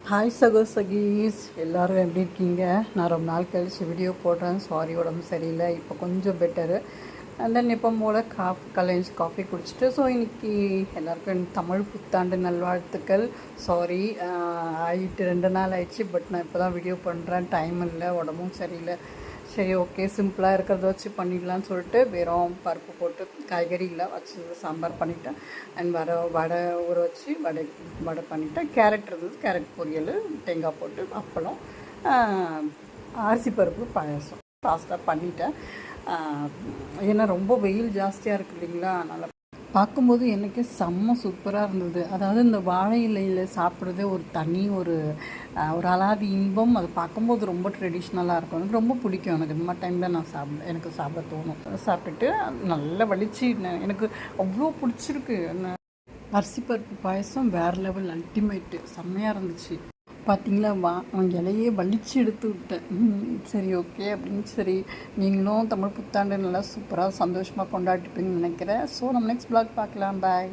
Hi சகோசகீஸ் எல்லோரும் எப்படி இருக்கீங்க? நான் ரொம்ப நாள் கழிச்சு வீடியோ போடுறேன். சாரி, உடம்பு சரியில்லை. இப்போ கொஞ்சம் பெட்டரு. அண்ட் தென் எப்போ போல் கலைஞ்சி காஃபி குடிச்சிட்டு இன்றைக்கி எல்லாருக்கும் தமிழ் புத்தாண்டு நல்வாழ்த்துக்கள். சாரி, ஆகிட்டு 2 நாள் ஆயிடுச்சு. பட் நான் இப்போ தான் வீடியோ பண்ணுறேன். டைம் இல்லை, உடம்பும் சரியில்லை. சரி, ஓகே, சிம்பிளாக இருக்கிறத வச்சு பண்ணிடலான்னு சொல்லிட்டு வெறும் பருப்பு போட்டு காய்கறியில் வச்சு சாம்பார் பண்ணிட்டேன். அண்ட் வடை ஊற வச்சு வடை பண்ணிவிட்டேன். கேரட் இருந்தது, கேரட் பொரியல், தேங்காய் போட்டு அப்பளம், அரிசி பருப்பு பாயாசம் ஃபாஸ்ட்டாக பண்ணிட்டேன். ஏன்னா ரொம்ப வெயில் ஜாஸ்தியாக இருக்குது இல்லைங்களா, அதனால் பார்க்கும்போது எனக்கே செம்ம சூப்பராக இருந்தது. அதாவது இந்த வாழை இலையில் சாப்பிட்றதே ஒரு தனி ஒரு அலாதி இன்பம். அது பார்க்கும்போது ரொம்ப ட்ரெடிஷ்னலாக இருக்கும். எனக்கு ரொம்ப பிடிக்கும். எனக்கு இந்த டைமில் நான் எனக்கு சாப்பிட தோணும். சாப்பிட்டுட்டு நல்லா வலிச்சு எனக்கு அவ்வளோ பிடிச்சிருக்கு. அரிசி பருப்பு பாயசம் வேறு லெவல், அல்டிமேட்டு, செம்மையாக இருந்துச்சு. பார்த்தீங்களா, இலையே வலிச்சு எடுத்து விட்டேன். சரி, ஓகே அப்படின்னு. சரி, நீங்களும் தமிழ் புத்தாண்டு நல்லா சூப்பராக சந்தோஷமாக கொண்டாடிப்பீங்கன்னு நினைக்கிறேன். நம்ம நெக்ஸ்ட் ப்ளாக் பார்க்கலாம். பாய்.